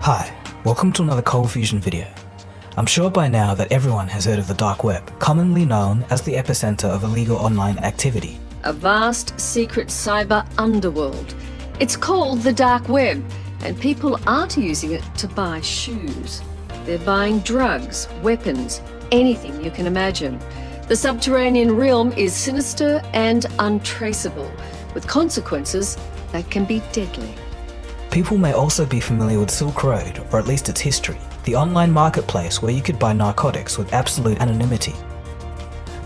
Hi, welcome to another Cold Fusion video. I'm sure by now that everyone has heard of the dark web, commonly known as the epicenter of illegal online activity. A vast, secret cyber underworld. It's called the dark web, and people aren't using it to buy shoes. They're buying drugs, weapons, anything you can imagine. The subterranean realm is sinister and untraceable, with consequences that can be deadly. People may also be familiar with Silk Road, or at least its history, the online marketplace where you could buy narcotics with absolute anonymity.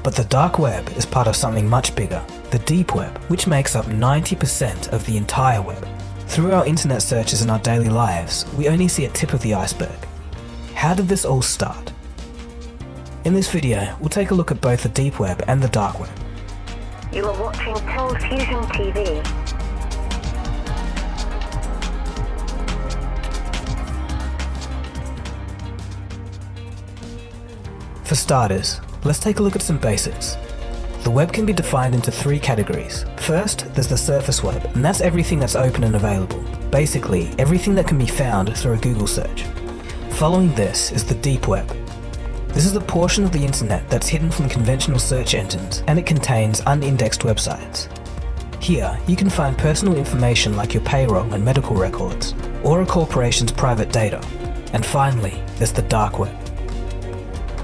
But the dark web is part of something much bigger, the deep web, which makes up 90% of the entire web. Through our internet searches in our daily lives, we only see a tip of the iceberg. How did this all start? In this video, we'll take a look at both the deep web and the dark web. You are watching Cold Fusion TV. For starters, let's take a look at some basics. The web can be defined into three categories. First, there's the surface web, and that's everything that's open and available. Basically, everything that can be found through a Google search. Following this is the deep web. This is the portion of the internet that's hidden from conventional search engines, and it contains unindexed websites. Here, you can find personal information like your payroll and medical records, or a corporation's private data. And finally, there's the dark web.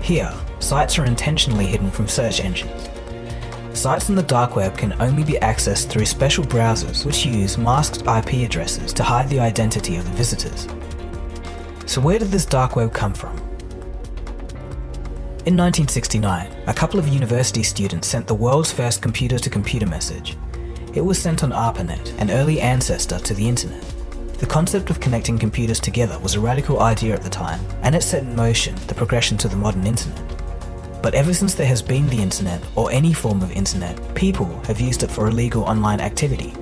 Here, sites are intentionally hidden from search engines. Sites in the dark web can only be accessed through special browsers which use masked IP addresses to hide the identity of the visitors. So where did this dark web come from? In 1969, a couple of university students sent the world's first computer-to-computer message. It was sent on ARPANET, an early ancestor to the internet. The concept of connecting computers together was a radical idea at the time, and it set in motion the progression to the modern internet. But ever since there has been the internet, or any form of internet, people have used it for illegal online activity.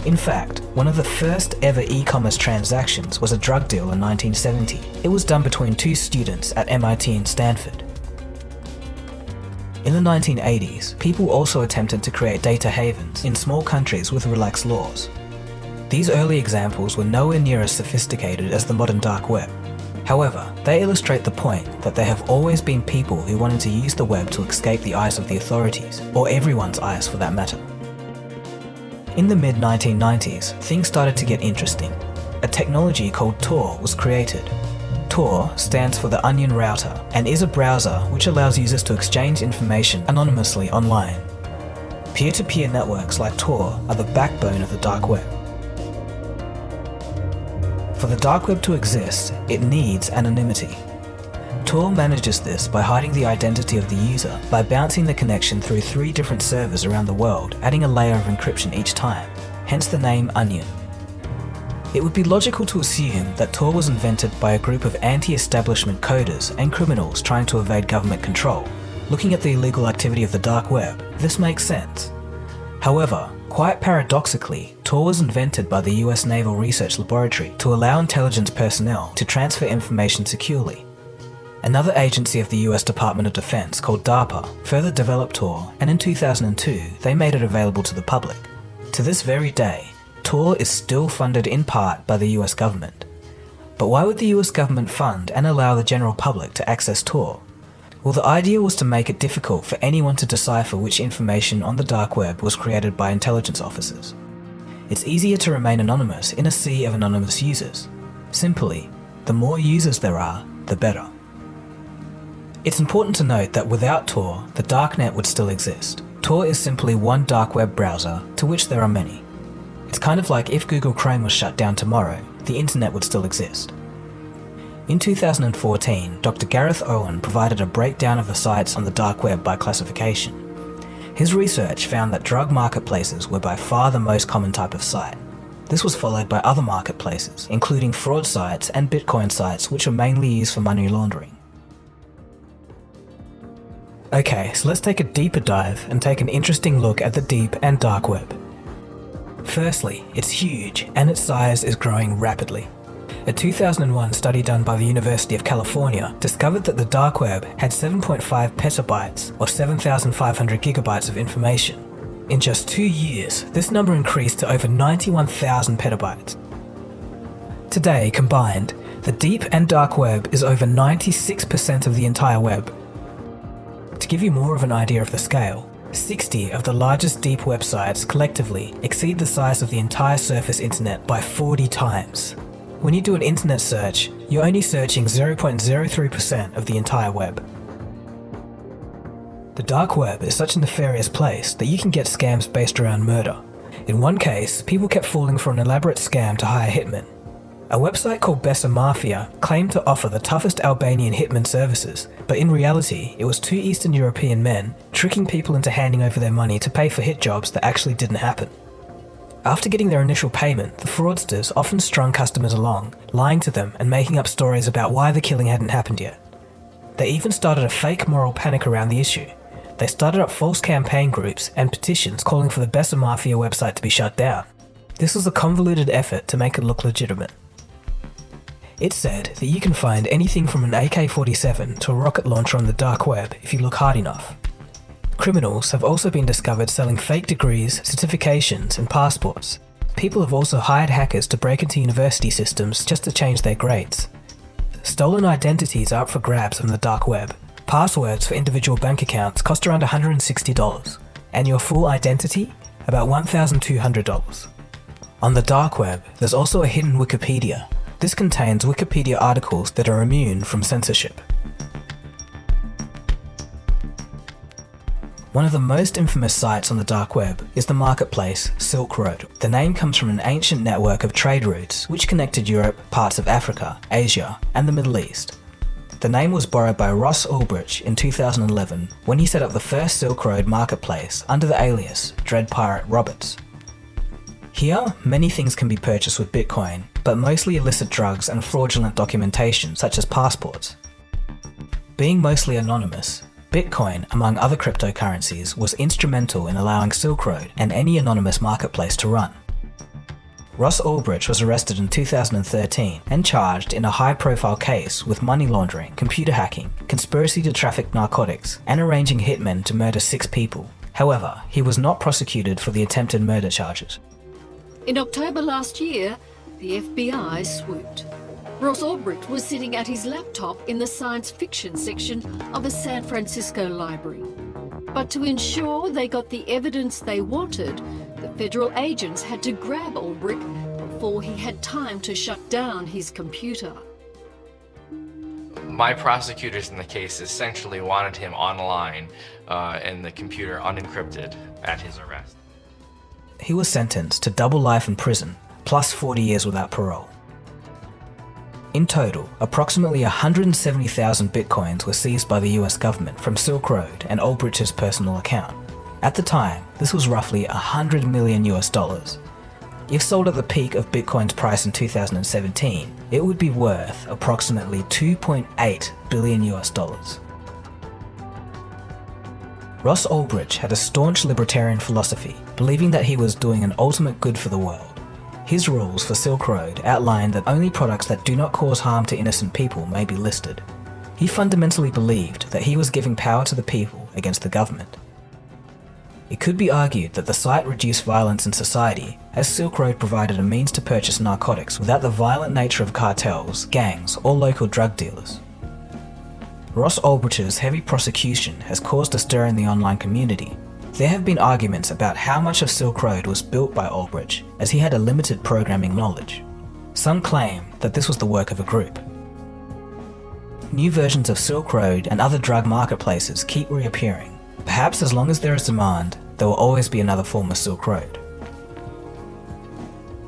In fact, one of the first ever e-commerce transactions was a drug deal in 1970. It was done between two students at MIT and Stanford. In the 1980s, people also attempted to create data havens in small countries with relaxed laws. These early examples were nowhere near as sophisticated as the modern dark web. However, they illustrate the point that there have always been people who wanted to use the web to escape the eyes of the authorities, or everyone's eyes for that matter. In the mid-1990s, things started to get interesting. A technology called TOR was created. TOR stands for the Onion Router and is a browser which allows users to exchange information anonymously online. Peer-to-peer networks like TOR are the backbone of the dark web. For the dark web to exist, it needs anonymity. TOR manages this by hiding the identity of the user by bouncing the connection through 3 different servers around the world, adding a layer of encryption each time, hence the name Onion. It would be logical to assume that TOR was invented by a group of anti-establishment coders and criminals trying to evade government control. Looking at the illegal activity of the dark web, this makes sense. However, quite paradoxically, TOR was invented by the US Naval Research Laboratory to allow intelligence personnel to transfer information securely. Another agency of the US Department of Defense called DARPA further developed TOR, and in 2002 they made it available to the public. To this very day, TOR is still funded in part by the US government. But why would the US government fund and allow the general public to access TOR? Well, the idea was to make it difficult for anyone to decipher which information on the dark web was created by intelligence officers. It's easier to remain anonymous in a sea of anonymous users. Simply, the more users there are, the better. It's important to note that without TOR, the darknet would still exist. TOR is simply one dark web browser, to which there are many. It's kind of like if Google Chrome was shut down tomorrow, the internet would still exist. In 2014, Dr. Gareth Owen provided a breakdown of the sites on the dark web by classification. His research found that drug marketplaces were by far the most common type of site. This was followed by other marketplaces, including fraud sites and Bitcoin sites, which are mainly used for money laundering. Okay, so let's take a deeper dive and take an interesting look at the deep and dark web. Firstly, it's huge and its size is growing rapidly. A 2001 study done by the University of California discovered that the dark web had 7.5 petabytes or 7,500 gigabytes of information. In just 2 years, this number increased to over 91,000 petabytes. Today, combined, The deep and dark web is over 96% of the entire web. To give you more of an idea of the scale, 60 of the largest deep websites collectively exceed the size of the entire surface internet by 40 times. When you do an internet search, you're only searching 0.03% of the entire web. The dark web is such a nefarious place that you can get scams based around murder. In one case, people kept falling for an elaborate scam to hire hitmen. A website called Besa Mafia claimed to offer the toughest Albanian hitman services, but in reality, it was two Eastern European men tricking people into handing over their money to pay for hit jobs that actually didn't happen. After getting their initial payment, the fraudsters often strung customers along, lying to them and making up stories about why the killing hadn't happened yet. They even started a fake moral panic around the issue. They started up false campaign groups and petitions calling for the Besa Mafia website to be shut down. This was a convoluted effort to make it look legitimate. It said that you can find anything from an AK-47 to a rocket launcher on the dark web if you look hard enough. Criminals have also been discovered selling fake degrees, certifications, and passports. People have also hired hackers to break into university systems just to change their grades. Stolen identities are up for grabs on the dark web. Passwords for individual bank accounts cost around $160, and your full identity, about $1,200. On the dark web, there's also a hidden Wikipedia. This contains Wikipedia articles that are immune from censorship. One of the most infamous sites on the dark web is the marketplace Silk Road. The name comes from an ancient network of trade routes which connected Europe, parts of Africa, Asia, and the Middle East. The name was borrowed by Ross Ulbricht in 2011 when he set up the first Silk Road marketplace under the alias Dread Pirate Roberts. Here, many things can be purchased with Bitcoin, but mostly illicit drugs and fraudulent documentation such as passports. Being mostly anonymous, Bitcoin, among other cryptocurrencies, was instrumental in allowing Silk Road and any anonymous marketplace to run. Ross Ulbricht was arrested in 2013 and charged in a high-profile case with money laundering, computer hacking, conspiracy to traffic narcotics, and arranging hitmen to murder 6 people. However, he was not prosecuted for the attempted murder charges. In October last year, the FBI swooped. Ross Ulbricht was sitting at his laptop in the science fiction section of a San Francisco library. But to ensure they got the evidence they wanted, the federal agents had to grab Ulbricht before he had time to shut down his computer. My prosecutors in the case essentially wanted him online and the computer unencrypted at his arrest. He was sentenced to double life in prison, plus 40 years without parole. In total, approximately 170,000 bitcoins were seized by the US government from Silk Road and Ulbricht's personal account. At the time, this was roughly $100 million US. If sold at the peak of Bitcoin's price in 2017, it would be worth approximately $2.8 billion US. Ross Ulbricht had a staunch libertarian philosophy, believing that he was doing an ultimate good for the world. His rules for Silk Road outlined that only products that do not cause harm to innocent people may be listed. He fundamentally believed that he was giving power to the people against the government. It could be argued that the site reduced violence in society, as Silk Road provided a means to purchase narcotics without the violent nature of cartels, gangs, or local drug dealers. Ross Ulbricht's heavy prosecution has caused a stir in the online community. There have been arguments about how much of Silk Road was built by Ulbricht, as he had a limited programming knowledge. Some claim that this was the work of a group. New versions of Silk Road and other drug marketplaces keep reappearing. Perhaps as long as there is demand, there will always be another form of Silk Road.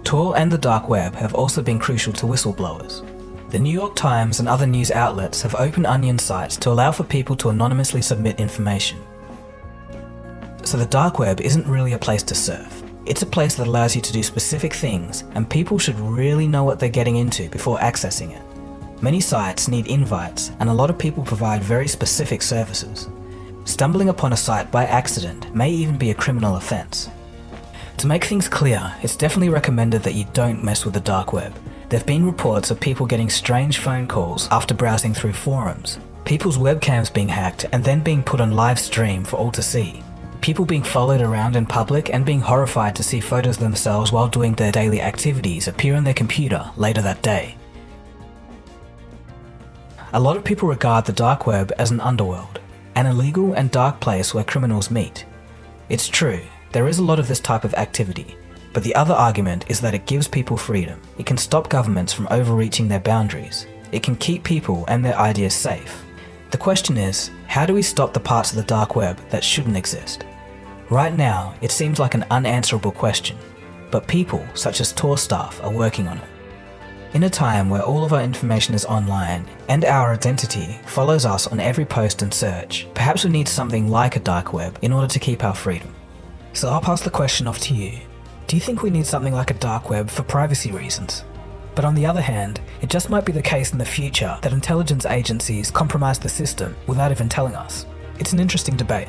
Tor and the dark web have also been crucial to whistleblowers. The New York Times and other news outlets have open onion sites to allow for people to anonymously submit information. So the dark web isn't really a place to surf. It's a place that allows you to do specific things, and people should really know what they're getting into before accessing it. Many sites need invites, and a lot of people provide very specific services. Stumbling upon a site by accident may even be a criminal offense. To make things clear, it's definitely recommended that you don't mess with the dark web. There have been reports of people getting strange phone calls after browsing through forums, people's webcams being hacked and then being put on live stream for all to see, people being followed around in public and being horrified to see photos of themselves while doing their daily activities appear on their computer later that day. A lot of people regard the dark web as an underworld, an illegal and dark place where criminals meet. It's true, there is a lot of this type of activity, but the other argument is that it gives people freedom. It can stop governments from overreaching their boundaries. It can keep people and their ideas safe. The question is, how do we stop the parts of the dark web that shouldn't exist? Right now, it seems like an unanswerable question, but people, such as TOR staff, are working on it. In a time where all of our information is online, and our identity follows us on every post and search, perhaps we need something like a dark web in order to keep our freedom. So I'll pass the question off to you. Do you think we need something like a dark web for privacy reasons? But on the other hand, it just might be the case in the future that intelligence agencies compromise the system without even telling us. It's an interesting debate.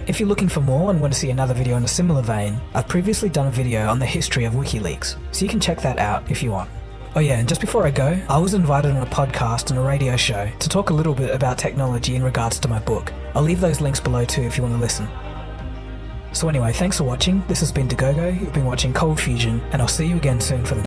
If you're looking for more and want to see another video in a similar vein, I've previously done a video on the history of WikiLeaks, so you can check that out if you want. Oh yeah, and just before I go, I was invited on a podcast and a radio show to talk a little bit about technology in regards to my book. I'll leave those links below too if you want to listen. So anyway, thanks for watching. This has been Dagogo, you've been watching Cold Fusion, and I'll see you again soon for the